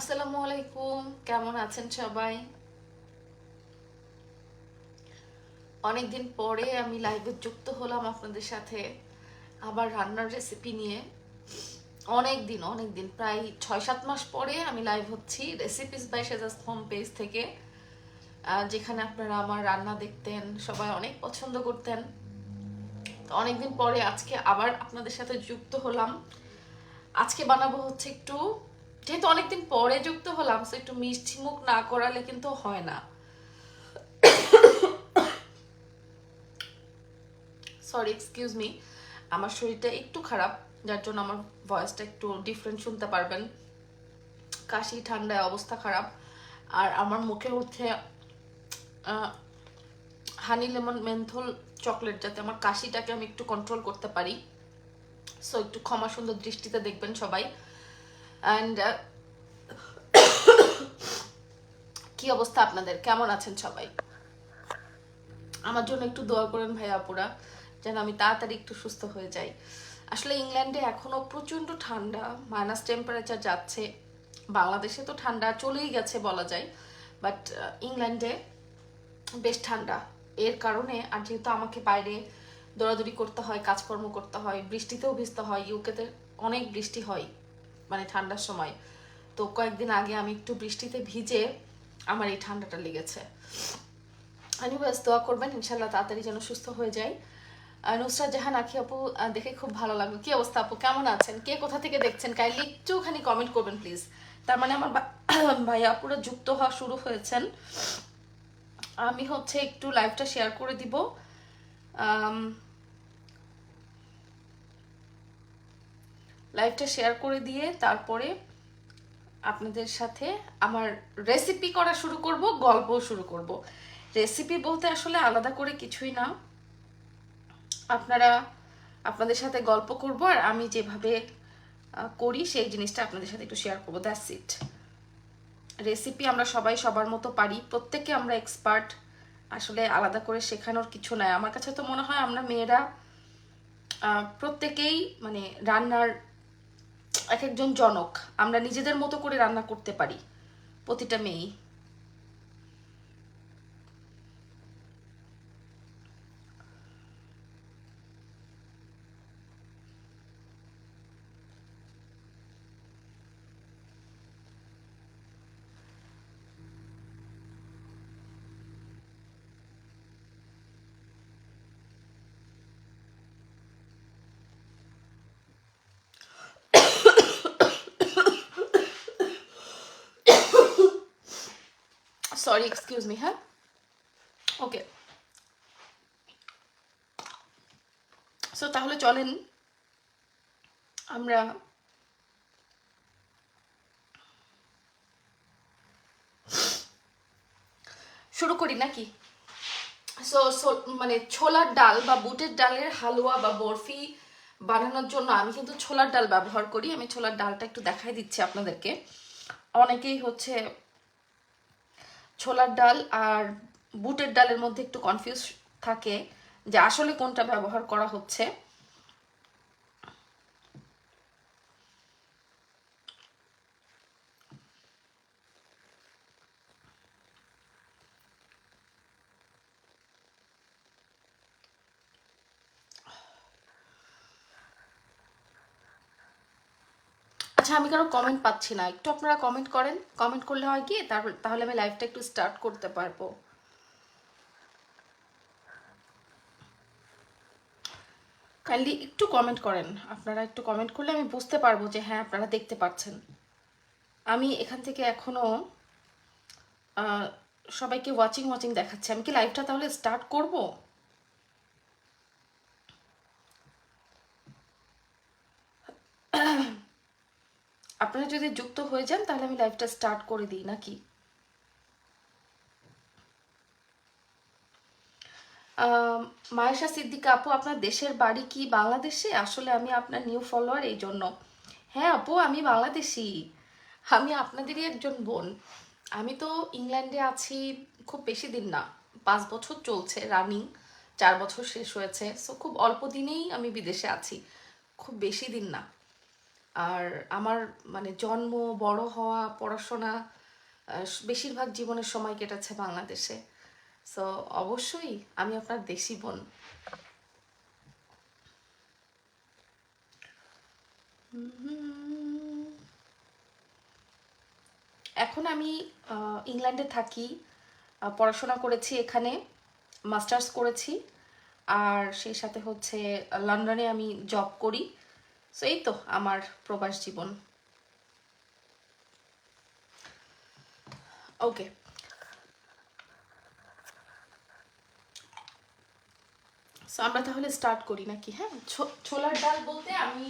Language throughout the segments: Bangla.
আসসালামু আলাইকুম, কেমন আছেন সবাই? অনেকদিন পরে আমি লাইভে যুক্ত হলাম আপনাদের সাথে আবার রান্নার রেসিপি নিয়ে। অনেক দিন প্রায় 6-7 মাস পরে আমি লাইভ হচ্ছি রেসিপিস বাই সেজাস হোম পেজ থেকে, যেখানে আপনারা আমার রান্না দেখতেন, সবাই অনেক পছন্দ করতেন। তো অনেকদিন পরে আজকে আবার আপনাদের সাথে যুক্ত হলাম। আজকে বানাবো হচ্ছে একটু, যেহেতু অনেকদিন পরে যুক্ত হলাম, তো একটু মিষ্টি মুখ না করালে কিন্তু হয় না। সরি, এক্সকিউজ মি, আমার শরীরটা একটু খারাপ, যার জন্য আমার ভয়েসটা একটু ডিফারেন্ট শুনতে পারবেন। কাশি ঠান্ডায় অবস্থা খারাপ, আর আমার মুখে উঠছে হানি লেমন মেন্থল চকলেট, যাতে আমার কাশিটাকে আমি একটু কন্ট্রোল করতে পারি। সো একটু ক্ষমা সুন্দর দৃষ্টিতে দেখবেন সবাই। অ্যান্ড কি অবস্থা আপনাদের, কেমন আছেন সবাই? আমার জন্য একটু দোয়া করেন ভাই আপুরা, যেন আমি তাড়াতাড়ি একটু সুস্থ হয়ে যাই। আসলে ইংল্যান্ডে এখনো প্রচন্ড ঠান্ডা, মাইনাস টেম্পারেচার যাচ্ছে। বাংলাদেশে তো ঠান্ডা চলেই গেছে বলা যায়, বাট ইংল্যান্ডে বেশ ঠান্ডা। এর কারণে, আর যেহেতু আমাকে বাইরে দৌড়াদৌড়ি করতে হয়, কাজকর্ম করতে হয়, বৃষ্টিতেও ভিজতে হয়, ইউকেতে অনেক বৃষ্টি হয় মানে ঠান্ডার সময়। তো কয়েকদিন আগে আমি একটু বৃষ্টিতে ভিজে আমার এই ঠান্ডাটা লেগেছে। এনিওয়েজ দোয়া করবেন ইনশাল্লাহ তাড়াতাড়ি যেন সুস্থ হয়ে যায়। নুসরাত জাহান আখি আপু, দেখে খুব ভালো লাগলো। কি অবস্থা আপু, কেমন আছেন? কে কোথা থেকে দেখছেন কাইন্ডলি একটুখানি কমেন্ট করবেন প্লিজ। তার মানে আমার ভাই আপুরা যুক্ত হওয়া শুরু হয়েছেন। আমি হচ্ছে একটু লাইভটা শেয়ার করে দিব। লাইভটা শেয়ার করে দিয়ে তারপরে আপনাদের সাথে আমার রেসিপি করা শুরু করব, গল্প শুরু করব। রেসিপি বলতে আসলে আলাদা করে কিছুই না, আপনারা আপনাদের সাথে গল্প করব, আর আমি যেভাবে করি সেই জিনিসটা আপনাদের সাথে একটু শেয়ার করবো, দ্যাটস ইট। রেসিপি আমরা সবাই সবার মতো পারি, প্রত্যেকে আমরা এক্সপার্ট। আসলে আলাদা করে শেখানোর কিছু নাই। আমার কাছে তো মনে হয় আমরা মেয়েরা প্রত্যেকেই মানে রান্নার এক একজন জনক। আমরা নিজেদের মতো করে রান্না করতে পারি, প্রতিটা মেয়েই। Sorry, excuse me. হ্যাঁ, ওকে। সো তাহলে চলেন আমরা শুরু করি নাকি? সো মানে ছোলার ডাল বা বুটের ডালের হালুয়া বা বরফি বানানোর জন্য আমি কিন্তু ছোলার ডাল ব্যবহার করি। আমি ছোলার ডালটা একটু দেখাই দিচ্ছি আপনাদেরকে। অনেকেই হচ্ছে ছোলার ডাল আর বুটের ডালের মধ্যে একটু কনফিউজ থাকে যে আসলে কোনটা ব্যবহার করা হচ্ছে। আচ্ছা, আমি কারো কমেন্ট পাচ্ছি না, একটু আপনারা কমেন্ট করেন। কমেন্ট করলে হয় কি, তাহলে আমি লাইভটা একটু স্টার্ট করতে পারবো। কাইন্ডলি একটু কমেন্ট করেন। আপনারা একটু কমেন্ট করলে আমি বুঝতে পারবো যে হ্যাঁ আপনারা দেখতে পাচ্ছেন। আমি এখান থেকে এখনো সবাইকে ওয়াচিং ওয়াচিং দেখাচ্ছে। আমি কি লাইভটা তাহলে স্টার্ট করব? আপনারা যদি যুক্ত হয়ে যান তাহলে আমি লাইভটা স্টার্ট করে দিই নাকি? মায়েশা সিদ্দিকা আপু, আপনার দেশের বাড়ি কি বাংলাদেশে? আসলে আমি আপনার নিউ ফলোয়ার, এই জন্য। হ্যাঁ আপু, আমি বাংলাদেশি। আমি আপনাদেরই একজন বোন। আমি তো ইংল্যান্ডে আছি খুব বেশি দিন না, 5 বছর চলছে রানিং, 4 বছর শেষ হয়েছে। সো খুব অল্প দিনেই আমি বিদেশে আছি, খুব বেশি দিন না। আর আমার মানে জন্ম, বড় হওয়া, পড়াশোনা, বেশিরভাগ জীবনের সময় কেটেছে বাংলাদেশে। সো অবশ্যই আমি আপনার দেশি বোন। এখন আমি ইংল্যান্ডে থাকি, পড়াশোনা করেছি এখানে, মাস্টার্স করেছি, আর সেই সাথে হচ্ছে লন্ডনে আমি জব করি। সো এই তো আমার প্রবাস জীবন। ওকে, সো আমরা তাহলে স্টার্ট করি নাকি? হ্যাঁ, ছোলার ডাল বলতে আমি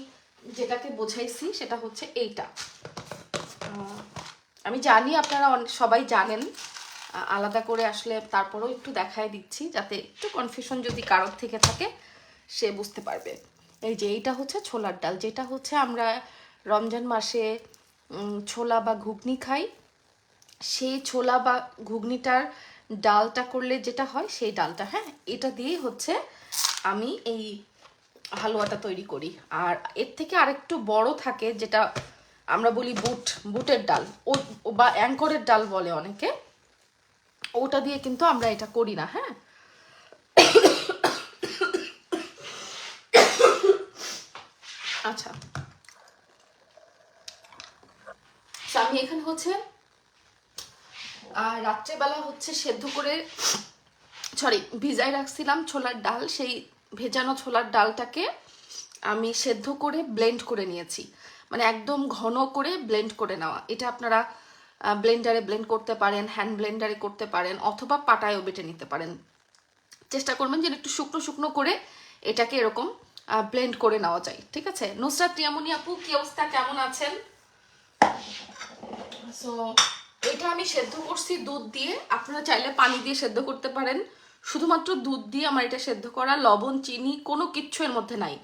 যেটাকে বোঝাইছি সেটা হচ্ছে এইটা। আমি জানি আপনারা সবাই জানেন, আলাদা করে আসলে তারপরেও একটু দেখাই দিচ্ছি যাতে একটু কনফিউশন যদি কারোর থেকে থাকে সে বুঝতে পারবে। এই যে এইটা হচ্ছে ছোলার ডাল, যেটা হচ্ছে আমরা রমজান মাসে ছোলা বা ঘুগনি খাই। সেই ছোলা বা ঘুগনিটার ডালটা করলে যেটা হয় সেই ডালটা, হ্যাঁ, এটা দিয়েই হচ্ছে আমি এই হালুয়াটা তৈরি করি। আর এর থেকে আরেকটু বড় থাকে যেটা আমরা বলি বুটের ডাল, ও বা অ্যাঙ্করের ডাল বলে অনেকে, ওটা দিয়ে কিন্তু আমরা এটা করি না। হ্যাঁ, আচ্ছা, আমি এখানে হচ্ছে রাত্রেবেলা হচ্ছে সেদ্ধ করে, ভিজায় রাখছিলাম ছোলার ডাল। সেই ভেজানো ছোলার ডালটাকে আমি সেদ্ধ করে ব্লেন্ড করে নিয়েছি, মানে একদম ঘন করে ব্লেন্ড করে নেওয়া। এটা আপনারা ব্লেন্ডারে ব্লেন্ড করতে পারেন, হ্যান্ড ব্লেন্ডারে করতে পারেন, অথবা পাটায়ও বেটে নিতে পারেন। চেষ্টা করবেন যেন একটু শুকনো শুকনো করে এটাকে এরকম ব্লেন্ড করে নেওয়া যায়। ঠিক আছে, নুসরাত রিয়ামনি আপু কি অবস্থা, কেমন আছেন? সো এটা আমি সেদ্ধ করছি দুধ দিয়ে, আপনারা চাইলে পানি দিয়ে সেদ্ধ করতে পারেন। শুধুমাত্র দুধ দিয়ে আমার এটা সেদ্ধ করা, লবণ চিনি কোনো কিচ্ছু এর মধ্যে নাই,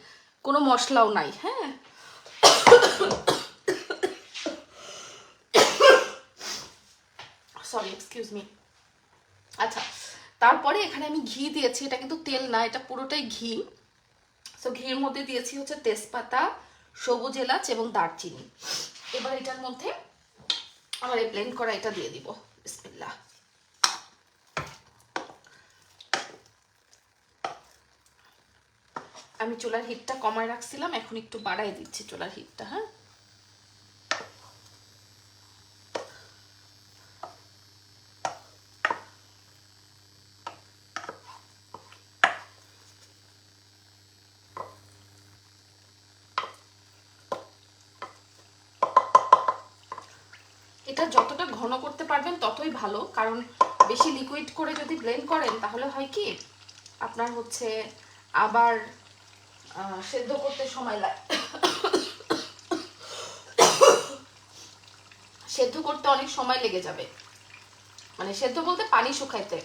কোনো মশলাও নাই। হ্যাঁ, সরি, এক্সকিউজ মি। আচ্ছা, তারপরে এখানে আমি ঘি দিয়েছি, এটা কিন্তু তেল না, এটা পুরোটাই ঘি। সো ঘির মধ্যে দিয়েছি হচ্ছে তেজপাতা, সবুজ এলাচ এবং দারচিনি। এবার এটার মধ্যে আমার এই ব্লেন্ড করা এটা দিয়ে দিব। বিসমিল্লাহ। আমি চুলার হিটটা কমায় রাখছিলাম, এখন একটু বাড়াই দিচ্ছি চুলার হিটটা। হ্যাঁ, এটা যতটা ঘন করতে পারবেন ততই ভালো, কারণ বেশি লিকুইড করে যদি ব্লেন্ড করেন তাহলে হয় কি আপনার হচ্ছে আবার সেদ্ধ করতে সময় লাগে, সেদ্ধ করতে অনেক সময় লেগে যাবে, মানে সেদ্ধ বলতে পানি শুকাইতে।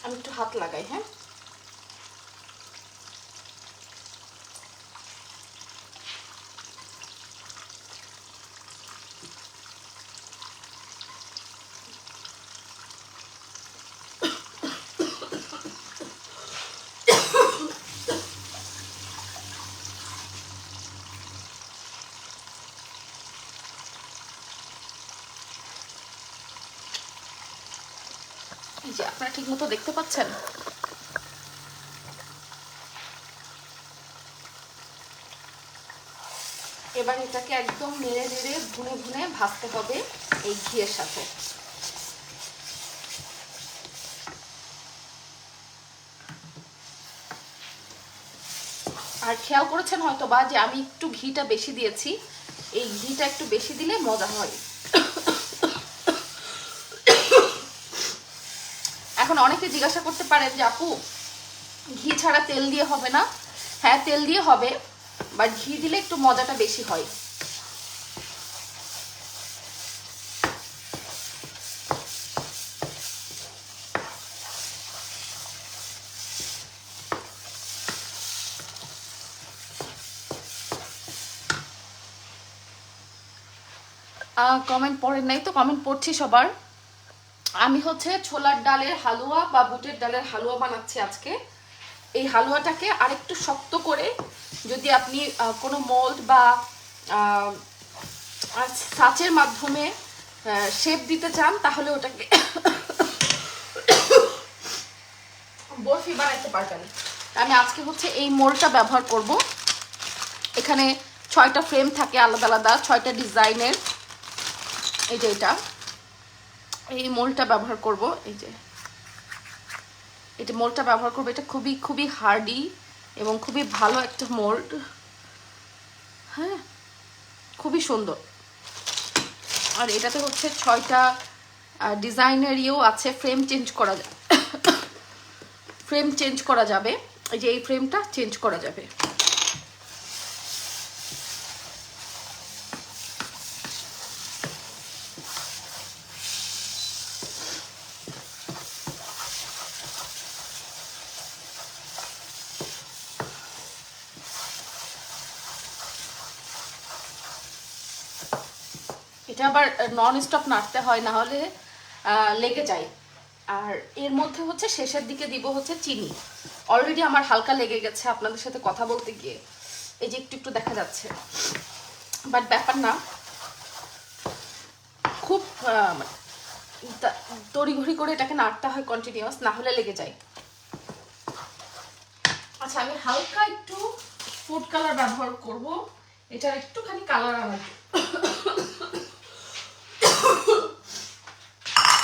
আমি একটু হাত লাগাই। হ্যাঁ, এই যে আপনারা ঠিক মতো দেখতে পাচ্ছেন। এবার এটাকে একদম নেড়ে নেড়ে ভুনে ভুনে ভাজতে হবে এই ঘিয়ের সাথে। আর খেয়াল করেছেন হয়তো বা যে আমি একটু ঘিটা বেশি দিয়েছি, এই ঘিটা একটু বেশি দিলে মজা হয়। এখন অনেকে জিজ্ঞাসা করতে পারেন যে আপু ঘি ছাড়া তেল দিয়ে হবে না? হ্যাঁ, তেল দিয়ে হবে, বাট ঘি দিলে একটু মজাটা বেশি হয়। কমেন্ট পড়েন নাই তো? কমেন্ট পড়ছি সবার। আমি হচ্ছে ছোলার ডালের হালুয়া বা বুটের ডালের হালুয়া বানাচ্ছি আজকে। এই হালুয়াটাকে আরেকটু শক্ত করে যদি আপনি কোনো মোল্ড বা ছাঁচের মাধ্যমে শেপ দিতে চান তাহলে ওটাকে বরফি বানাইতে পারবেন। আমি আজকে হচ্ছে এই মোল্ডটা ব্যবহার করব। এখানে 6টা ফ্রেম থাকে আলাদা আলাদা, 6টা ডিজাইনের। এই যে এটা, এই মোল্ডটা ব্যবহার করব। এই যে এটা মোল্ডটা ব্যবহার করব। এটা খুবই খুবই হার্ডি এবং খুবই ভালো একটা মোল্ড। হ্যাঁ, খুবই সুন্দর। আর এটাতে হচ্ছে 6টা ডিজাইনের ইয়েও আছে, ফ্রেম চেঞ্জ করা যায়, ফ্রেম চেঞ্জ করা যাবে। এই যে এই ফ্রেমটা চেঞ্জ করা যাবে। এটা আবার নন স্টপ নাড়তে হয়, না হলে লেগে যায়। আর এর মধ্যে হচ্ছে শেষের দিকে দিব হচ্ছে চিনি। অলরেডি আমার হালকা লেগে গেছে আপনাদের সাথে কথা বলতে গিয়ে, এই যে একটু একটু দেখা যাচ্ছে, বাট ব্যাপার না, খুব তড়িঘড়ি করে এটাকে নাড়তে হয় কন্টিনিউয়াস, না হলে লেগে যায়। আচ্ছা, আমি হালকা একটু ফুড কালার ব্যবহার করব, এটার একটুখানি কালার আনার,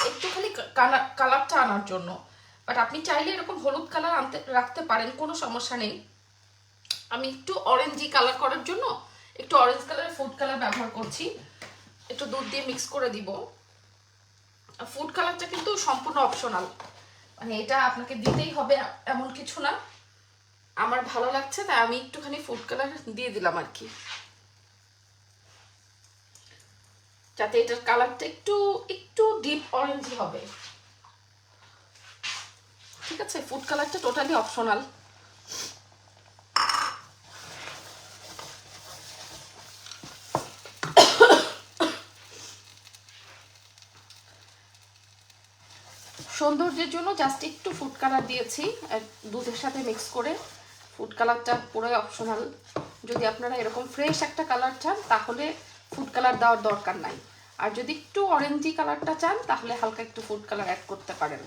একটুখানি কালারটা আনার জন্য। বাট আপনি চাইলে এরকম হলুদ কালার আনতে রাখতে পারেন, কোনো সমস্যা নেই। আমি একটু অরেঞ্জি কালার করার জন্য একটু অরেঞ্জ কালারের ফুড কালার ব্যবহার করছি। একটু দুধ দিয়ে মিক্স করে দিব। ফুড কালারটা কিন্তু সম্পূর্ণ অপশনাল, মানে এটা আপনাকে দিতেই হবে এমন কিছু না। আমার ভালো লাগছে তাই আমি একটুখানি ফুড কালার দিয়ে দিলাম আর কি, যাতে এটার কালারটা একটু একটু ডিপ অরেঞ্জি হবে। ঠিক আছে, ফুড কালারটা টোটালি অপশনাল। সৌন্দর্যের জন্য জাস্ট একটু ফুড কালার দিয়েছি দুধের সাথে মিক্স করে। ফুড কালারটা পুরোই অপশনাল। যদি আপনারা এরকম ফ্রেশ একটা কালার চান তাহলে ফুড কালার দেওয়ার দরকার নাই। আর যদি একটু অরেঞ্জি কালারটা চান তাহলে হালকা একটু ফুড কালার অ্যাড করতে পারেন।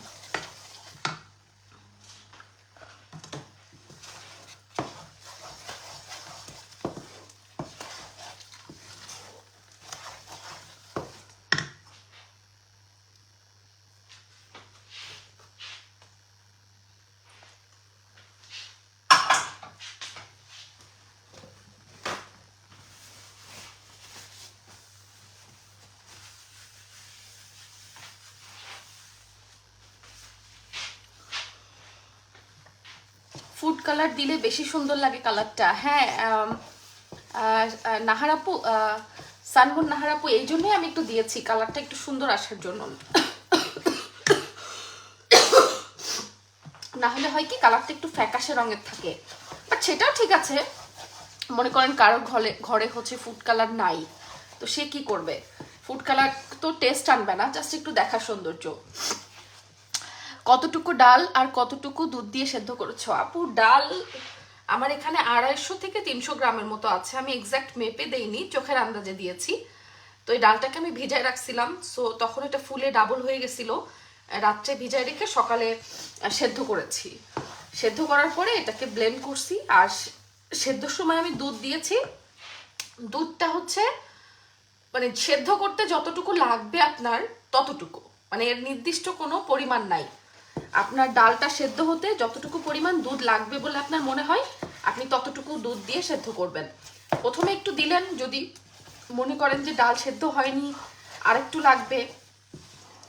ফুড কালার দিলে বেশি সুন্দর লাগে কালারটা। হ্যাঁ, নাহারাপু, সানমুন নাহারাপু, এই জন্যই আমি একটু দিয়েছি কালারটা একটু সুন্দর আসার জন্য। না হলে হয় কি কালারটা একটু ফ্যাকাশে রঙের থাকে, বাট সেটাও ঠিক আছে। মনে করেন কারো ঘরে হচ্ছে ফুড কালার নাই, তো সে কি করবে? ফুড কালার তো টেস্ট আনবে না, জাস্ট একটু দেখার সৌন্দর্য। কতটুকু ডাল আর কতটুকু দুধ দিয়ে সেদ্ধ করেছো আপু? ডাল আমার এখানে 250 থেকে 300 গ্রামের মতো আছে। আমি এক্সাক্ট মেপে দেইনি, চোখের আন্দাজে দিয়েছি। তো এই ডালটাকে আমি ভিজায় রাখছিলাম, সো তখন এটা ফুলে ডাবল হয়ে গেছিল। রাত্রে ভিজায় রেখে সকালে সেদ্ধ করেছি। সেদ্ধ করার পরে এটাকে ব্লেন্ড করছি। আর সেদ্ধর সময় আমি দুধ দিয়েছি। দুধটা হচ্ছে মানে সেদ্ধ করতে যতটুকু লাগবে আপনার ততটুকু, মানে এর নির্দিষ্ট কোনো পরিমাণ নাই। আপনার ডালটা সেদ্ধ হতে যতটুকু পরিমাণ দুধ লাগবে বলে আপনার মনে হয় আপনি ততটুকু দুধ দিয়ে সেদ্ধ করবেন। প্রথমে একটু দিলেন, যদি মনে করেন যে ডাল সেদ্ধ হয়নি আরেকটু লাগবে,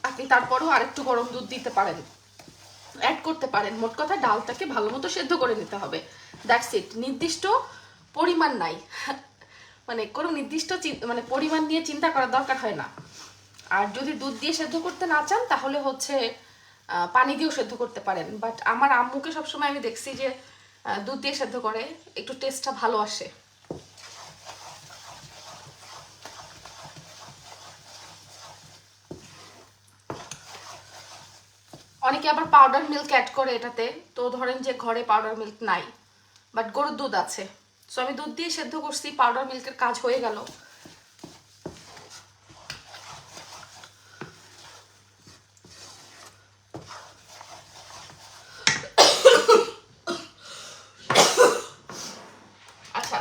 আপনি তারপরেও আরেকটু গরম দুধ দিতে পারেন, অ্যাড করতে পারেন। মোট কথা ডালটাকে ভালো মতো সেদ্ধ করে নিতে হবে, দ্যাটস ইট। নির্দিষ্ট পরিমাণ নাই, মানে কোনো নির্দিষ্ট মানে পরিমাণ নিয়ে চিন্তা করার দরকার হয় না। আর যদি দুধ দিয়ে সেদ্ধ করতে না চান তাহলে হচ্ছে পানি দিয়েও সেদ্ধ করতে পারেন। বাট আমার আম্মুকে সবসময় আমি দেখছি যে দুধ দিয়ে সেদ্ধ করে, একটু টেস্টটা ভালো আসে। অনেকে আবার পাউডার মিল্ক অ্যাড করে এটাতে, তো ধরেন যে ঘরে পাউডার মিল্ক নাই বাট গরুর দুধ আছে, সো আমি দুধ দিয়ে সেদ্ধ করছি, পাউডার মিল্কের কাজ হয়ে গেল। আচ্ছা,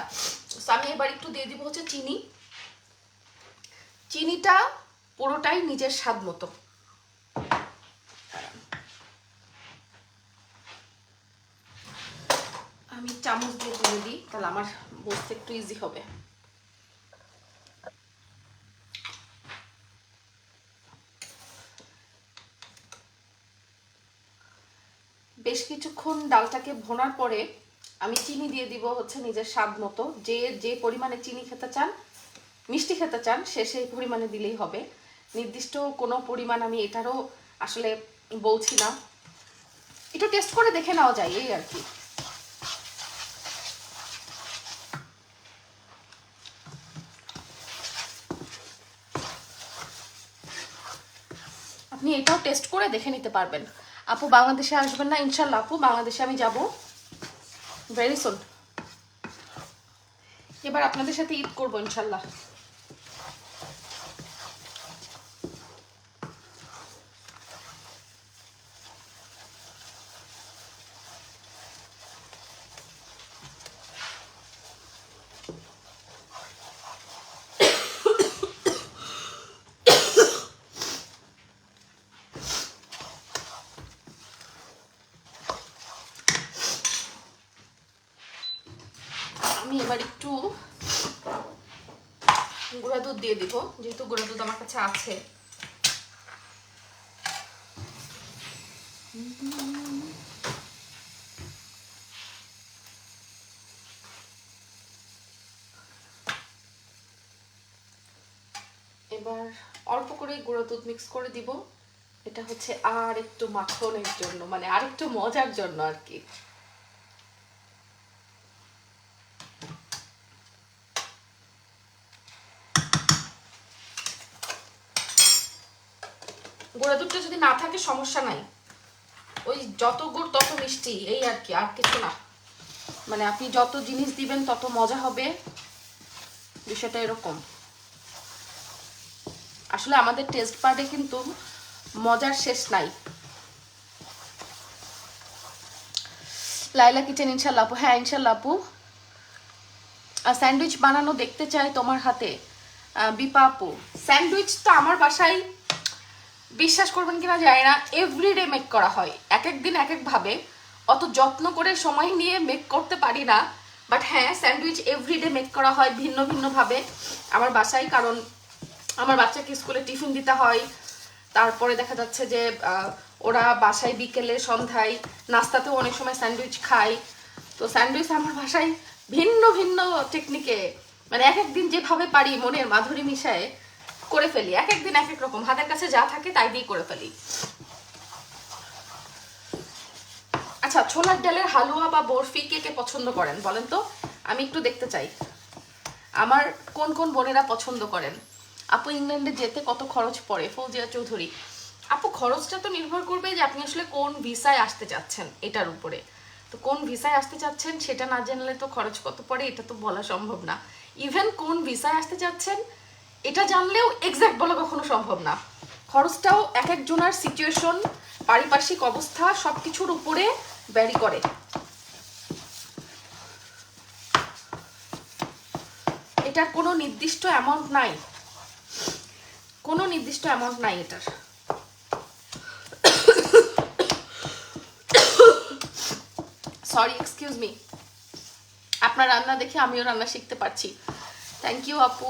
আমি এবার একটু দিয়ে দিব হচ্ছে চিনি। চিনিটা পুরোটাই নিজের স্বাদ মতো। আমি চামচ দিয়ে তুলে দিই, তাহলে আমার বসতে একটু ইজি হবে। বেশ কিছুক্ষণ ডালটাকে ভোনার পরে আমি চিনি দিয়ে দিব হচ্ছে নিজের স্বাদ মতো। যে যে পরিমাণে চিনি খেতে চান, মিষ্টি খেতে চান, সে সেই পরিমাণে দিলেই হবে। নির্দিষ্ট কোনো পরিমাণ আমি এটারও আসলে বলছি না, একটু টেস্ট করে দেখে নেওয়া যায় এই আর কি। আপনি এটাও টেস্ট করে দেখে নিতে পারবেন। আপু বাংলাদেশে আসবেন না? ইনশাল্লাহ আপু, বাংলাদেশে আমি যাব ভেরি সুন। এবার আপনাদের সাথে ঈদ করবো ইনশাল্লাহ। আমি এবার একটু গুঁড়া দুধ দিয়ে দিব, যেহেতু গুঁড়া দুধ আমার কাছে আছে। এবার অল্প করে গুঁড়া দুধ মিক্স করে দিব। এটা হচ্ছে আর একটু মাখনের জন্য, মানে আর একটু মজার জন্য আর কি। গুঁড়া দুধটা যদি না থাকে সমস্যা নাই, ওই যত গুড় তত মিষ্টি, এই আর কি, আর কিছু না। মানে আপনি যত জিনিস দিবেন তত মজা হবে, বিষয়টা এরকম। আসলে আমাদের টেস্ট পার্টে কিন্তু মজার শেষ নাই। লাইলা কিচেন ইনশাল্লাহ আপু, হ্যাঁ ইনশাল্লাহ আপু। স্যান্ডউইচ বানানো দেখতে চাই তোমার হাতে, বিপা আপু। স্যান্ডউইচটা আমার বাসায় বিশ্বাস করবেন কিনা জানি না, এভরিডে মেক করা হয়, এক এক দিন এক এক ভাবে, অত যত্ন করে সময় নিয়ে মেক করতে পারি না। বাট হ্যাঁ, স্যান্ডউইচ এভরিডে মেক করা হয় ভিন্ন ভিন্ন ভাবে আমার বাসায়, কারণ আমার বাচ্চাকে স্কুলে টিফিন দিতে হয়, তারপরে দেখা যাচ্ছে যে ওরা বাসায় বিকেলে সন্ধ্যায় নাস্তাতেও অনেক সময় স্যান্ডউইচ খায়। তো স্যান্ডউইচ আমার বাসায় ভিন্ন ভিন্ন টেকনিকে, মানে এক একদিন যেভাবে পারি মনের মাধুরী মিশায় করে ফেলি, এক একদিন এক এক রকম, হাতের কাছে যা থাকে তাই দিয়ে করে ফেলি। আচ্ছা, ছোলার ডালের হালুয়া বা বরফি কে কে পছন্দ করেন বলেন তো, আমি একটু দেখতে চাই আমার কোন কোন বোনেরা পছন্দ করেন। আপু ইংল্যান্ডে যেতে কত খরচ পড়ে? ফৌজিয়া চৌধুরী আপু, খরচটা তো নির্ভর করবে যে আপনি আসলে কোন ভিসায় আসতে চাচ্ছেন এটার উপরে। তো কোন ভিসায় আসতে চাচ্ছেন সেটা না জানলে তো খরচ কত পড়ে এটা তো বলা সম্ভব না। ইভেন কোন ভিসায় আসতে চাচ্ছেন এটা জানলেও এক্সাক্ট বলা কখনো সম্ভব না। খরচটাও এক একজনের সিচুয়েশন, পারিপার্শ্বিক অবস্থা সবকিছুর উপরে ভ্যারি করে। এটার কোনো নির্দিষ্ট অ্যামাউন্ট নাই, কোনো নির্দিষ্ট অ্যামাউন্ট নাই এটার। Sorry, excuse me. আপনার রান্না দেখে আমিও রান্না শিখতে পারছি। থ্যাংক ইউ আপু।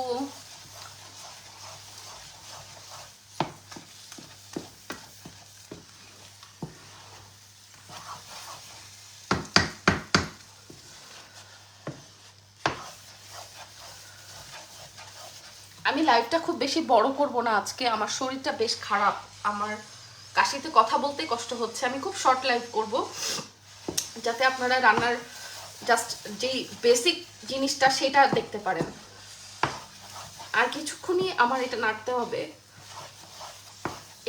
আমি লাইভটা খুব বেশি বড় করব না আজকে, আমার শরীরটা বেশ খারাপ, আমার কাশিতে কথা বলতে কষ্ট হচ্ছে। আমি খুব শর্ট লাইভ করব যাতে আপনারা রান্নার জাস্ট যেই বেসিক জিনিসটা সেটা দেখতে পারেন। আর কিছুক্ষণই আমার এটা নাড়তে হবে।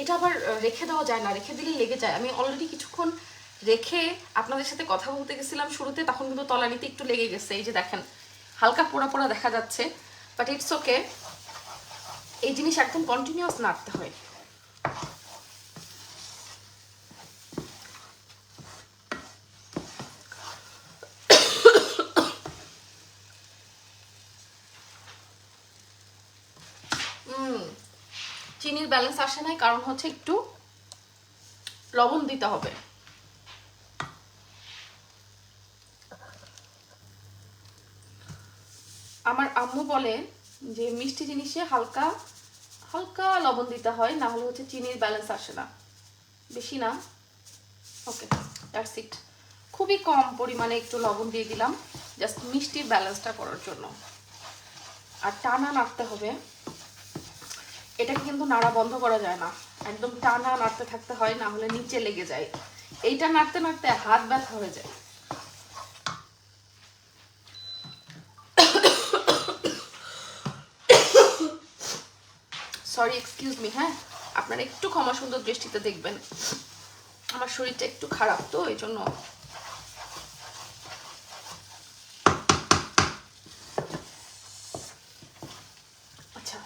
এটা আবার রেখে দেওয়া যায় না, রেখে দিলে লেগে যায়। আমি অলরেডি কিছুক্ষণ রেখে আপনাদের সাথে কথা বলতে গেছিলাম শুরুতে, তখন কিন্তু তলানিতে একটু লেগে গেছে। এই যে দেখেন হালকা পোড়া পোড়া দেখা যাচ্ছে, বাট ইটস ওকে। এই জিনিস একদম কন্টিনিউয়াস নাড়তে হয়। চিনির ব্যালেন্স আসে নাই, কারণ হচ্ছে একটু লবণ দিতে হবে। আমার আম্মু বলে যে মিষ্টি জিনিসে হালকা হালকা লবণ দিতে হয়, না হলে হচ্ছে চিনির ব্যালেন্স আসে না, বেশি না। ওকে, দ্যাটস ইট। খুবই কম পরিমাণে একটু লবণ দিয়ে দিলাম, জাস্ট মিষ্টির ব্যালেন্সটা করার জন্য। আর টানা নাড়তে হবে, এটাকে কিন্তু নাড়া বন্ধ করা যায় না, একদম টানা নাড়তে থাকতে হয়, না হলে নিচে লেগে যায়। এইটা নাড়তে নাড়তে হাত ব্যথা হয়ে যায়। সরি, এক্সকিউজ মি, হ্যাঁ, আপনারা একটু ক্ষমা সুন্দর দৃষ্টিতে দেখবেন, আমার শরীরটা একটু খারাপ তো এই জন্য। আচ্ছা,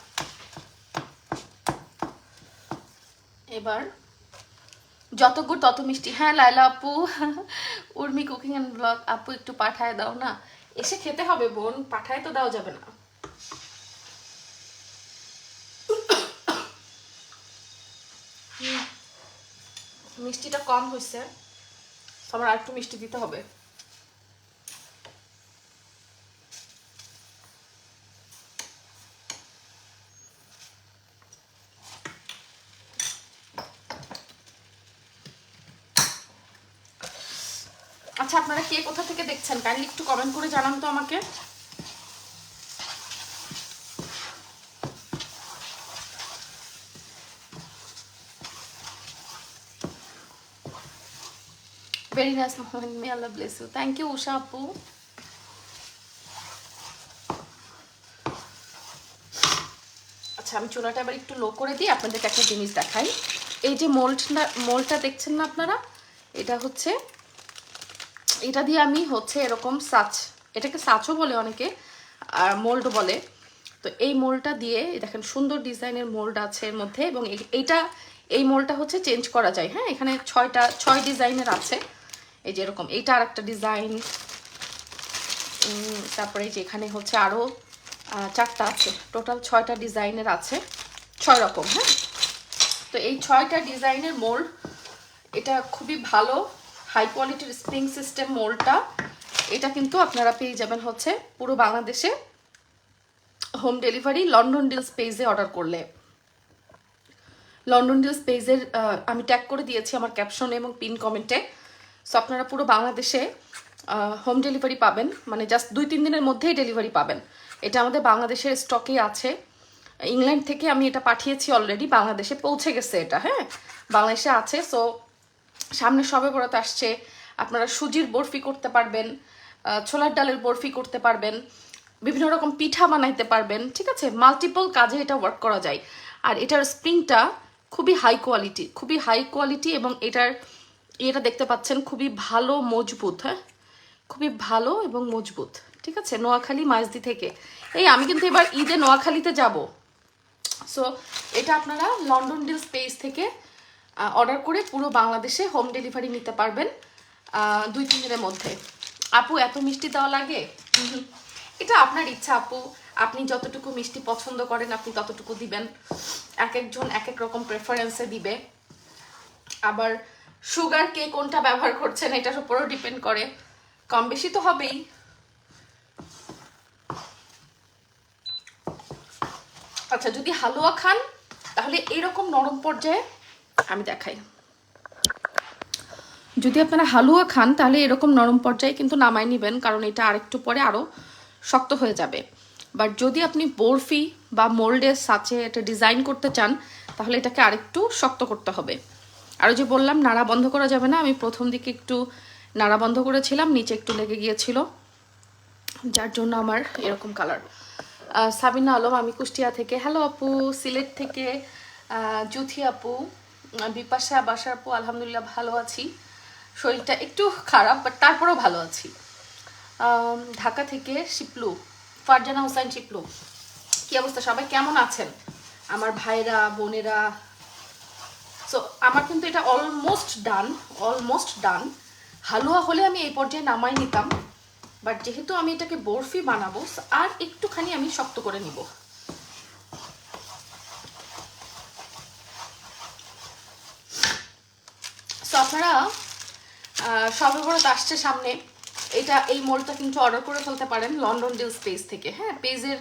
এবার যত গুড় তত মিষ্টি। হ্যাঁ লাইলা আপু, উর্মি কুকিং অ্যান্ড ব্লগ আপু একটু পাঠায় দাও না। এসে খেতে হবে বোন, পাঠায় তো দেওয়া যাবে না। মিষ্টিটা কম হয়েছে, আমার আর একটু মিষ্টি দিতে হবে। আচ্ছা, আপনারা কে কোথা থেকে দেখছেন কাইন্ডলি একটু কমেন্ট করে জানান তো আমাকে। Very nice moment, may Allah bless you. Thank you Usha আপু। আচ্ছা, আমি চুলাটা এবার একটু লো করে দিই, আপনাদেরকে একটা জিনিস দেখাই। এই যে মোল্ডটা দেখছেন না আপনারা, এটা হচ্ছে, এটা দিয়ে আমি হচ্ছে এরকম এটাকে সাচও বলে অনেকে, আর মোল্ড বলে। তো এই মোল্ডটা দিয়ে দেখেন সুন্দর ডিজাইনের মোল্ড আছে এর মধ্যে, এবং এই মোল্ডটা হচ্ছে চেঞ্জ করা যায়। হ্যাঁ, এখানে 6 ডিজাইনের আছে। এই যে এরকম, এইটা আর একটা ডিজাইন, তারপরে এই যে এখানে হচ্ছে আরও 4টা আছে, টোটাল 6টা ডিজাইনের আছে, 6 রকম। হ্যাঁ, তো এই 6টা ডিজাইনের মোল্ড, এটা খুবই ভালো হাই কোয়ালিটির স্প্রিং সিস্টেম মোল্ডটা। এটা কিন্তু আপনারা পেয়ে যাবেন হচ্ছে পুরো বাংলাদেশে হোম ডেলিভারি, লন্ডন ডিলস পেজে অর্ডার করলে। লন্ডন ডিলস পেজের আমি ট্যাগ করে দিয়েছি আমার ক্যাপশনে এবং পিন কমেন্টে। সো আপনারা পুরো বাংলাদেশে হোম ডেলিভারি পাবেন, মানে জাস্ট 2-3 দিনের মধ্যেই ডেলিভারি পাবেন। এটা আমাদের বাংলাদেশের স্টকে আছে। ইংল্যান্ড থেকে আমি এটা পাঠিয়েছি অলরেডি, বাংলাদেশে পৌঁছে গেছে এটা। হ্যাঁ, বাংলাদেশে আছে। সো সামনে সবে বরাত আসছে, আপনারা সুজির বরফি করতে পারবেন, ছোলার ডালের বরফি করতে পারবেন, বিভিন্ন রকম পিঠা বানাইতে পারবেন। ঠিক আছে, মাল্টিপল কাজে এটা ওয়ার্ক করা যায়। আর এটার স্প্রিংটা খুবই হাই কোয়ালিটি, এবং এটা দেখতে পাচ্ছেন খুবই ভালো মজবুত। হ্যাঁ, খুবই ভালো এবং মজবুত। ঠিক আছে, নোয়াখালী মাইজদি থেকে। এই আমি কিন্তু এবার ঈদে নোয়াখালীতে যাব। সো এটা আপনারা লন্ডন ডিলস পেজ থেকে অর্ডার করে পুরো বাংলাদেশে হোম ডেলিভারি নিতে পারবেন 2-3 দিনের মধ্যে। আপু এত মিষ্টি দেওয়া লাগে? এটা আপনার ইচ্ছা আপু, আপনি যতটুকু মিষ্টি পছন্দ করেন আপনি ততটুকু দিবেন। এক একজন এক এক রকম প্রেফারেন্সে দিবে। আবার সুগার কে কোনটা ব্যবহার করছেন এটার উপরও ডিপেন্ড করে, কম বেশি তো হবেই। আচ্ছা, যদি হালুয়া খান তাহলে এইরকম নরম পর্যায়ে আমি দেখাই। যদি আপনারা হালুয়া খান তাহলে এরকম নরম পর্যায়ে কিন্তু নামাই নেবেন, কারণ এটা আরেকটু পরে আরও শক্ত হয়ে যাবে। বাট যদি আপনি বরফি বা মোল্ডের সাথে এটা ডিজাইন করতে চান তাহলে এটাকে আরেকটু শক্ত করতে হবে। আর যে বললাম নাড়া বন্ধ করা যাবে না, আমি প্রথম দিকে একটু নাড়া বন্ধ করেছিলাম, নিচে একটু লেগে গিয়েছিল, যার জন্য আমার এরকম কালার। সাবিনা আলম, আমি কুষ্টিয়া থেকে। হ্যালো আপু, সিলেট থেকে জুথি আপু, বিপাশা বাসার আপু আলহামদুলিল্লাহ ভালো আছি, শরীরটা একটু খারাপ বাট তারপরেও ভালো আছি। ঢাকা থেকে শিপলু, ফারজানা হোসেন শিপলু, কি অবস্থা সবাই, কেমন আছেন আমার ভাইরা বোনেরা? সো আমার কিন্তু এটা অলমোস্ট ডান। হালুয়া হলে আমি এই পর্যায়ে নামাই নিতাম, বাট যেহেতু আমি এটাকে বরফি বানাবো আর একটুখানি আমি শক্ত করে নিব। সো আপনারা সবে বরাত আসছে সামনে, এই মোলটা কিন্তু অর্ডার করে ফেলতে পারেন লন্ডন ডিলস পেজ থেকে। হ্যাঁ, পেজের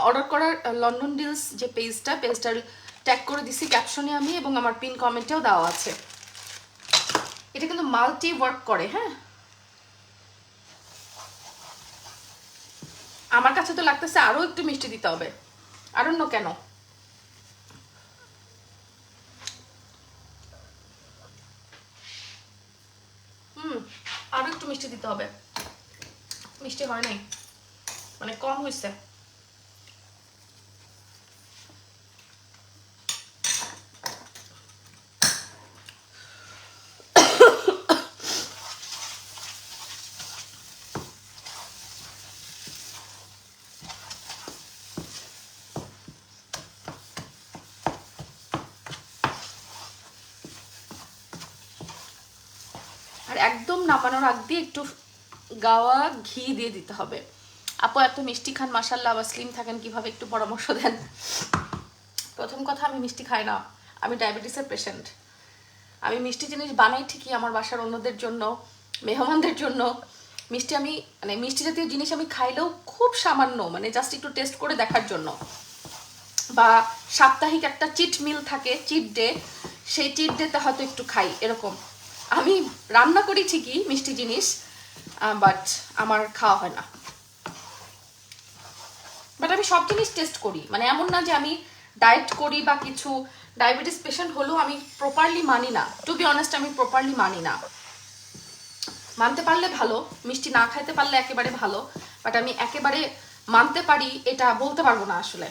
অর্ডার করার লন্ডন ডিলস যে পেজটার ট্যাগ করে দিছি ক্যাপশনে আমি, এবং আমার পিন কমেন্টেও দেওয়া আছে। এটা কিন্তু মাল্টি ওয়ার্ক করে। হ্যাঁ, আমার কাছে তো লাগতেছে আরো একটু মিষ্টি দিতে হবে, আর অন্য কেন। আরো একটু মিষ্টি দিতে হবে, মিষ্টি হয় নাই, মানে কম হয়েছে। আর একদম নামানোর আগ দিয়ে একটু গাওয়া ঘি দিয়ে দিতে হবে। আপু এত মিষ্টি খান মাশাল্লাহ, আবার স্লিম থাকেন কিভাবে, একটু পরামর্শ দেন। প্রথম কথা, আমি মিষ্টি খাই না, আমি ডায়াবেটিসের পেশেন্ট। আমি মিষ্টি জিনিস বানাই ঠিকই আমার বাসার অন্যদের জন্য, মেহমানদের জন্য। মিষ্টি আমি মানে মিষ্টি জাতীয় জিনিস আমি খাইলেও খুব সামান্য, মানে জাস্ট একটু টেস্ট করে দেখার জন্য, বা সাপ্তাহিক একটা চিট মিল থাকে, চিট ডে, সেই চিট ডেতে হয়তো একটু খাই, এরকম। আমি রান্না করি ঠিকই মিষ্টি জিনিস, বাট আমার খাওয়া হয় না। বাট আমি সব জিনিস টেস্ট করি, মানে এমন না যে আমি ডায়েট করি বা কিছু। ডায়াবেটিস পেশেন্ট হলেও আমি প্রপারলি মানি না, টু বি অনেস্ট, আমি প্রপারলি মানি না। মানতে পারলে ভালো, মিষ্টি না খাইতে পারলে একেবারে ভালো, বাট আমি একেবারে মানতে পারি এটা বলতে পারবো না আসলে।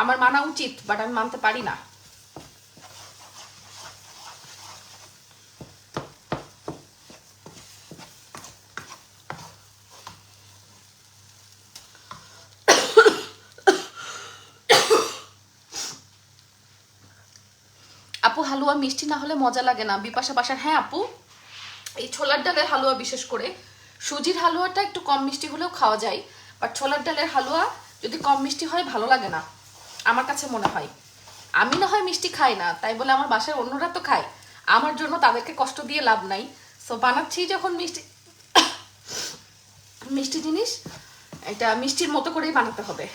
আমার মানা উচিত, বাট আমি মানতে পারি না। আপু হালুয়া মিষ্টি না হলে মজা লাগে না, বিপাশা বাসার। হ্যাঁ আপু, এই ছোলার ডালের হালুয়া বিশেষ করে, সুজির হালুয়াটা একটু কম মিষ্টি হলেও খাওয়া যায়, বাট ছোলার ডালের হালুয়া যদি কম মিষ্টি হয় ভালো লাগে না আমার কাছে মনে হয়। আমি না হয় মিষ্টি খাই না, তাই বলে আমার বাসার অন্যরা তো খায়, আমার জন্য তাদেরকে কষ্ট দিয়ে লাভ নাই। সো বানাচ্ছি যখন মিষ্টি মিষ্টি জিনিস, এটা মিষ্টির মতো করেই বানাতে হবে।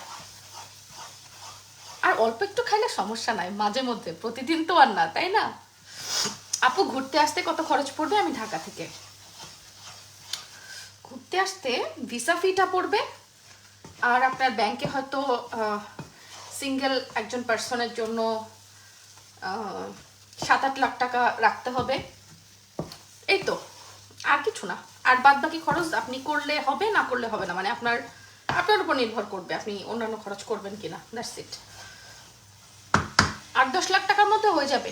আর অল্প একটু খাইলে সমস্যা নাই, মাঝে মধ্যে, প্রতিদিন তো আর না, তাই না? আপু ঘুরতে আসতে কত খরচ পড়বে? আমি ঢাকা থেকে ঘুরতে আসতে ভিসা ফিটা পড়বে, আর আপনার ব্যাংকে হয়তো সিঙ্গেল একজন পার্সনের জন্য 7-8 লাখ টাকা রাখতে হবে, এই তো, আর কিছু না। আর বাদ বাকি খরচ আপনি করলে হবে, না করলে হবে না, মানে আপনার উপর নির্ভর করবে আপনি অন্যান্য খরচ করবেন কিনা, দ্যাটস ইট। 8-10 লাখ টাকার মধ্যে হয়ে যাবে।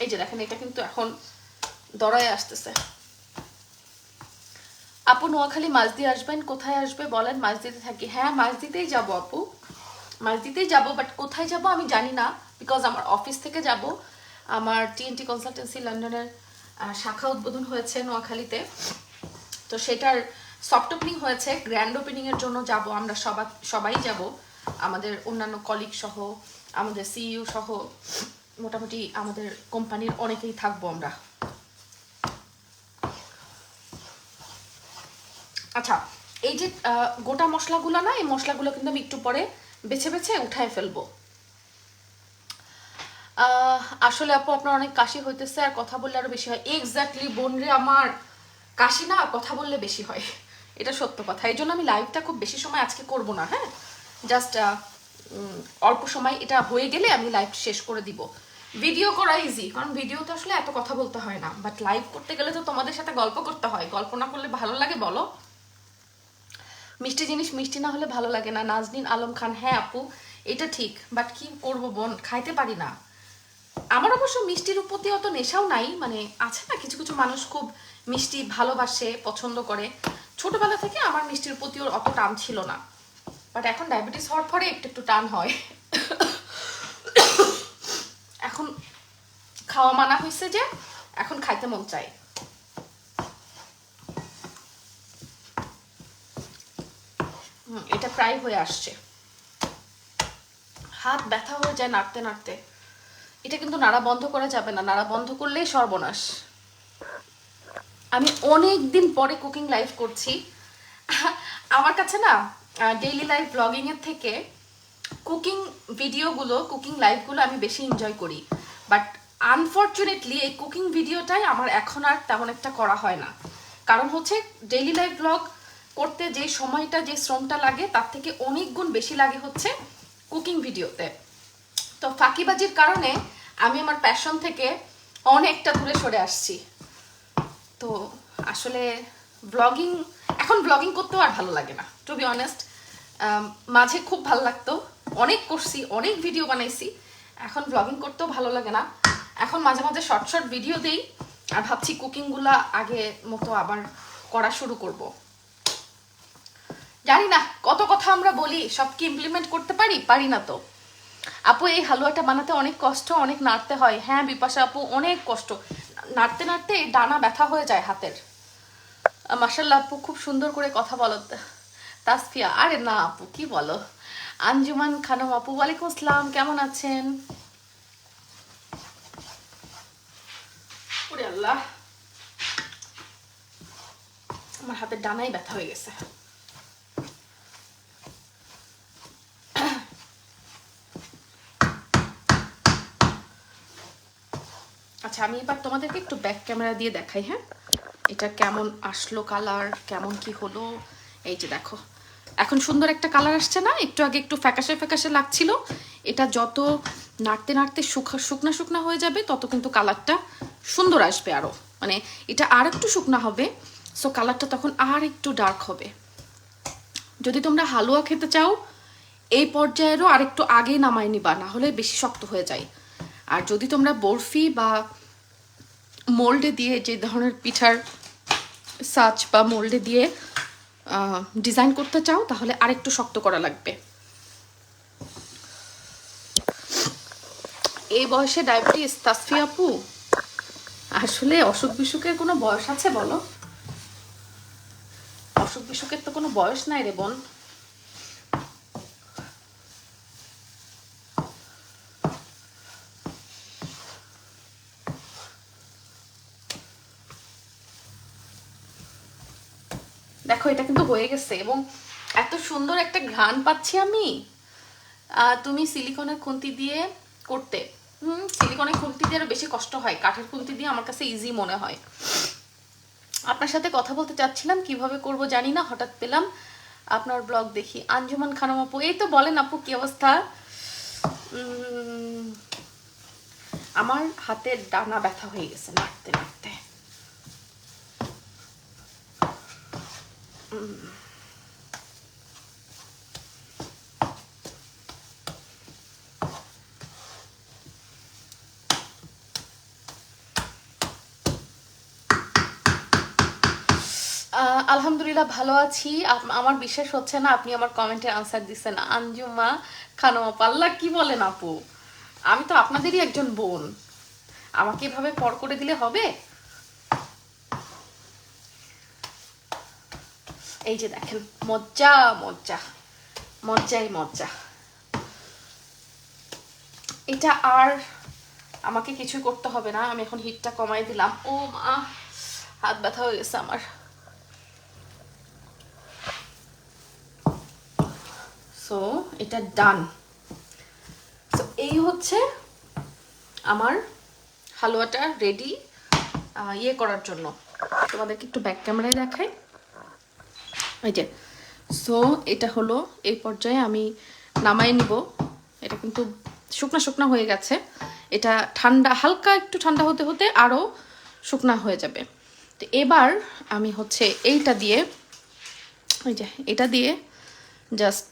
এই যে দেখেন, এটা কিন্তু এখন দড়ায় আসতেছে। আপু নোয়াখালী মাঝদি আসবেন, কোথায় আসবে বলেন? মাঝদিতে থাকি। হ্যাঁ, মাঝদিতেই যাব আপু, মাঝদিতেই যাব, বাট কোথায় যাব আমি জানি না, বিকজ আমার অফিস থেকে যাব। আমার TNT কনসালটেন্সি লন্ডনের শাখা উদ্বোধন হয়েছে নোয়াখালীতে, তো সেটার সফট ওপেনিং হয়েছে, গ্র্যান্ড ওপেনিং এর জন্য যাব আমরা, সবাই যাব, আমাদের অন্যান্য কলিগ সহ, আমাদের CEO সহ, মোটামুটি আমাদের কোম্পানির অনেকেই থাকবো আমরা। আচ্ছা, এই যে গোটা মশলাগুলো না, এই মশলাগুলো কিন্তু আমি একটু পরে বেছে বেছে উঠায় ফেলবো। আসলে আপু আপনার অনেক কাশি হইতেছে, আর কথা বললে আরো বেশি হয়। এক্স্যাক্টলি বোনরে, আমার কাশি না কথা বললে বেশি হয়, এটা সত্য কথা। এই জন্য আমি লাইভটা খুব বেশি সময় আজকে করব না। হ্যাঁ, জাস্ট অল্প সময় এটা হয়ে গেলে আমি লাইভ শেষ করে দিব, ভিডিও করা ইজি, কারণ ভিডিওতে আসলে এত কথা বলতে হয় না, বাট লাইভ করতে গেলে তো তোমাদের সাথে গল্প করতে হয়, গল্প না করলে ভালো লাগে বলো? মিষ্টি জিনিস মিষ্টি না হলে ভালো লাগে না। নাজনীন আলম খান, হ্যাঁ আপু এটা ঠিক, বাট কি করব বোন, খাইতে পারি না। আমার অবশ্য মিষ্টির প্রতি অত নেশাও নাই, মানে আছে না কিছু কিছু মানুষ খুব মিষ্টি ভালোবাসে, পছন্দ করে। ছোটবেলা থেকে আমার মিষ্টির প্রতি ওর অত টান ছিল না, বাট এখন ডায়াবেটিস হওয়ার পরে একটু একটু টান হয়। এখন খাওয়া মানা হয়েছে যে এখন খাইতে মন চায়। এটা প্রায় হয়ে আসছে, হাত ব্যথা হয়ে যায় নাড়তে নাড়তে। এটা কিন্তু নাড়া বন্ধ করা যাবে না, নাড়া বন্ধ করলেই সর্বনাশ। আমি অনেক দিন পরে কুকিং লাইভ করছি। আমার কাছে না ডেইলি লাইভ ব্লগিং এর থেকে কুকিং ভিডিওগুলো, কুকিং লাইভগুলো আমি বেশি এনজয় করি, বাট আনফর্চুনেটলি এই কুকিং ভিডিওটাই আমার এখন আর তেমন একটা করা হয় না। কারণ হচ্ছে ডেইলি লাইভ ব্লগ করতে যে সময়টা, যে শ্রমটা লাগে তার থেকে অনেক গুণ বেশি লাগে হচ্ছে কুকিং ভিডিওতে। তো ফাঁকিবাজির কারণে আমি আমার প্যাশন থেকে অনেকটা দূরে সরে আসছি। তো আসলে ব্লগিং, এখন ব্লগিং করতেও আর ভালো লাগে না, টু বি অনেস্ট। মাঝে খুব ভালো লাগতো, অনেক করছি, অনেক ভিডিও বানাইছি, এখন ব্লগিং করতেও ভালো লাগে না। এখন মাঝে মাঝে শর্ট শর্ট ভিডিও দিই, আর ভাবছি কুকিংগুলা আগে মতো আবার করা শুরু করব। জানি না কত কথা আমরা বলি, সব কি ইমপ্লিমেন্ট করতে পারি না তো। আপু এই হালুয়াটা বানাতে অনেক কষ্ট, অনেক নাড়তে হয়। হ্যাঁ বিপাশা আপু, অনেক কষ্ট, নাড়তে নাড়তে ডানা ব্যথা হয়ে যায় হাতের। মাশাআল্লাহ আপু খুব সুন্দর করে কথা বলো। তাসফিয়া, আরে না আপু কি বলো। আঞ্জুমান খানম আপু, ওয়ালাইকুম আসসালাম, কেমন আছেন? ওরে আল্লাহ, আমার হাতের ডানাই ব্যথা হয়ে গেছে। আচ্ছা আমি এবার তোমাদেরকে একটু ব্যাক ক্যামেরা দিয়ে দেখাই। হ্যাঁ, এটা কেমন আসলো কালার, কেমন কি হলো, এই যে দেখো এখন সুন্দর একটা কালার আসছে না? একটু আগে একটু ফ্যাকাশে ফ্যাকাশে লাগছিল, এটা যত নাড়তে নাড়তে শুকনা শুকনা হয়ে যাবে তত কিন্তু কালারটা সুন্দর আসবে আরও, মানে এটা আর একটু শুকনা হবে, সো কালারটা তখন আর একটু ডার্ক হবে। যদি তোমরা হালুয়া খেতে চাও এই পর্যায়েরও আর একটু আগে নামায় নিবা, না হলে বেশি শক্ত হয়ে যায়। আর যদি তোমরা বরফি বা মোল্ডে দিয়ে, যে ধরনের পিঠার সাচ বা মোল্ডে দিয়ে ডিজাইন করতে চাও, তাহলে আরেকটু শক্ত করা লাগবে। এই বয়সে ডায়াবেটিস, তাসফিয়া আপু আসলে অসুখ বিসুখের কোনো বয়স আছে বলো? অসুখ বিসুখের তো কোনো বয়স নাই রে বোন। দেখো এটা কিন্তু হয়ে গেছে, এবং এত সুন্দর একটা ঘ্রাণ পাচ্ছি আমি। তুমি সিলিকনের খুন্তি দিয়ে করতে, সিলিকনের খুন্তি দিয়ে আরো বেশি কষ্ট হয়, কাঠের খুন্তি দিয়ে আমার কাছে ইজি মনে হয়। আপনার সাথে কথা বলতে চাচ্ছিলাম, কিভাবে করব জানি না, হঠাৎ পেলাম আপনার ব্লগ দেখি। আঞ্জুমান খানম আপু, এই তো বলেন আপু কি অবস্থা? আমার হাতের ডানা ব্যথা হয়ে গেছে নাড়তে নাড়তে। আলহামদুলিল্লাহ ভালো আছি। আমার বিশ্বাস হচ্ছে না আপনি আমার কমেন্টের আনসার দিচ্ছেন। আঞ্জুমা খানম আপু, আল্লাহ কি বলেন আপু, আমি তো আপনাদেরই একজন বোন, আমাকে এভাবে পর করে দিলে হবে? এই যে দেখেন, মজ্জা মজ্জা, মজ্জাই মজ্জা। এটা আর আমাকে কিছু করতে হবে না, আমি এখন হিটটা কমাই দিলাম। ও মা, হাত ব্যথা হয়ে গেছে আমার। সো এটা ডান। সো এই হচ্ছে আমার হালুয়াটা রেডি ইয়ে করার জন্য। তোমাদেরকে একটু ব্যাক ক্যামেরায় দেখাই, এই যে। সো এটা হলো এই পর্যায়ে আমি নামাই নিব। এটা কিন্তু শুকনা শুকনা হয়ে গেছে, এটা ঠান্ডা, হালকা একটু ঠান্ডা হতে হতে আরও শুকনা হয়ে যাবে। তো এবার আমি হচ্ছে এইটা দিয়ে, এই যে এটা দিয়ে জাস্ট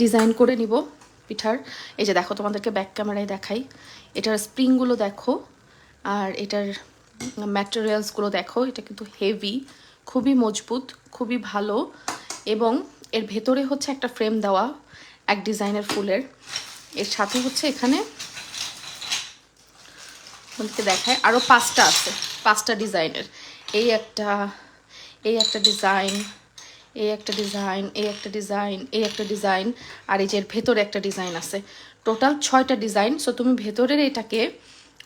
ডিজাইন করে নিব পিঠার। এই যে দেখো, তোমাদেরকে ব্যাক ক্যামেরায় দেখাই, এটার স্প্রিংগুলো দেখো আর এটার ম্যাটেরিয়ালসগুলো দেখো, এটা কিন্তু হেভি, খুবই মজবুত, খুবই ভালো। এবং এর ভেতরে হচ্ছে একটা ফ্রেম দেওয়া এক ডিজাইনের ফুলের, এর সাথে হচ্ছে এখানে বলতে দেখায় আরও 5টা আছে, 5টা ডিজাইনের। এই একটা, এই একটা ডিজাইন, এই একটা ডিজাইন, এই একটা ডিজাইন, এই একটা ডিজাইন, আর এই যে ভেতরে একটা ডিজাইন আছে। টোটাল 6টা ডিজাইন। সো তুমি ভেতরের এটাকে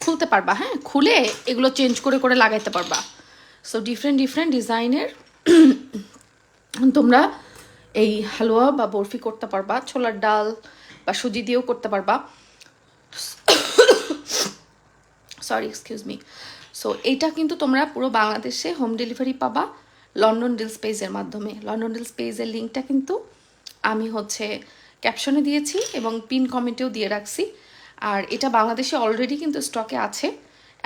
খুলতে পারবা, হ্যাঁ, খুলে এগুলো চেঞ্জ করে করে লাগাইতে পারবা। সো ডিফারেন্ট ডিফারেন্ট ডিজাইনের তোমরা এই হালুয়া বা বরফি করতে পারবা, ছোলার ডাল বা সুজি দিয়েও করতে পারবা। Sorry, excuse me. সো এইটা কিন্তু তোমরা পুরো বাংলাদেশে হোম ডেলিভারি পাবা লন্ডন ডিলস পেজের মাধ্যমে। লন্ডন ডিলস পেজের লিঙ্কটা কিন্তু আমি হচ্ছে ক্যাপশনে দিয়েছি এবং পিন কমেন্টেও দিয়ে রাখছি। আর এটা বাংলাদেশে অলরেডি কিন্তু স্টকে আছে,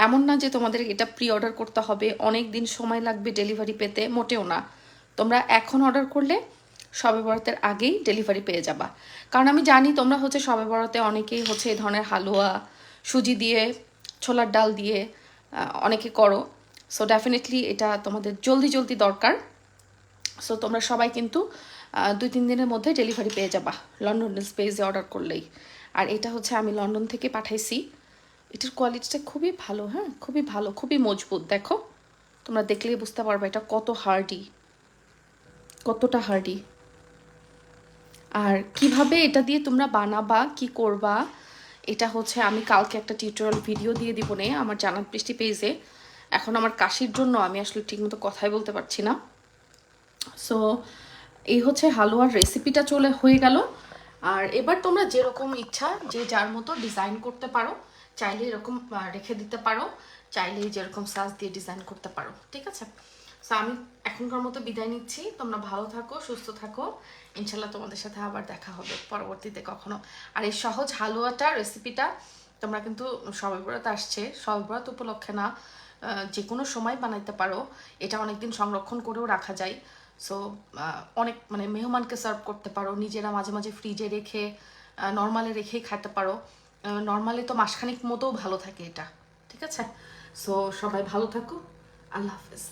এমন না যে তোমাদের এটা প্রি অর্ডার করতে হবে, অনেক দিন সময় লাগবে ডেলিভারি পেতে, মোটেও না। তোমরা এখন অর্ডার করলে শবে বরাতের আগেই ডেলিভারি পেয়ে যাবা। কারণ আমি জানি তোমরা হচ্ছে শবে বরাতে অনেকেই হচ্ছে এই ধরনের হালুয়া সুজি দিয়ে, ছোলার ডাল দিয়ে অনেকে করো। সো ডেফিনেটলি এটা তোমাদের জলদি জলদি দরকার। সো তোমরা সবাই কিন্তু 2-3 দিনের মধ্যে ডেলিভারি পেয়ে যাবা লন্ডন ডিলস পেজে অর্ডার করলেই। আর এটা হচ্ছে আমি লন্ডন থেকে পাঠাইছি। এটার কোয়ালিটিটা খুবই ভালো, হ্যাঁ, খুবই ভালো, খুবই মজবুত। দেখো, তোমরা দেখলেই বুঝতে পারবে এটা কত হার্ডি, কতটা হার্ডি। আর কিভাবে এটা দিয়ে তোমরা বানাবা, কি করবা, এটা হচ্ছে আমি কালকে একটা টিউটোরিয়াল ভিডিও দিয়ে দিব নে আমার জানাত বৃষ্টি পেজে। এখন আমার কাশির জন্য আমি আসলে ঠিকমতো কথাই বলতে পারছি না। সো এই হচ্ছে হালুয়ার রেসিপিটা হয়ে গেল। আর এবার তোমরা যেরকম ইচ্ছা যে যার মতো ডিজাইন করতে পারো, চাইলে এরকম রেখে দিতে পারো, চাইলে যেরকম সাজ দিয়ে ডিজাইন করতে পারো, ঠিক আছে। সো আমি এখনকার মতো বিদায় নিচ্ছি। তোমরা ভালো থাকো, সুস্থ থাকো। ইনশাল্লাহ তোমাদের সাথে আবার দেখা হবে পরবর্তীতে কখনো। আর এই সহজ হালুয়াটা রেসিপিটা তোমরা কিন্তু শবে বরাত আসছে, শবে বরাত উপলক্ষে না, যে কোনো সময় বানাইতে পারো। এটা অনেকদিন সংরক্ষণ করেও রাখা যায়। সো অনেক মানে মেহমানকে সার্ভ করতে পারো, নিজেরা মাঝে মাঝে ফ্রিজে রেখে নর্মালে রেখেই খেতে পারো। নর্মালি তো মাসখানেক মতোও ভালো থাকে এটা, ঠিক আছে। সো সবাই ভালো থাকো, আল্লাহ হাফেজ।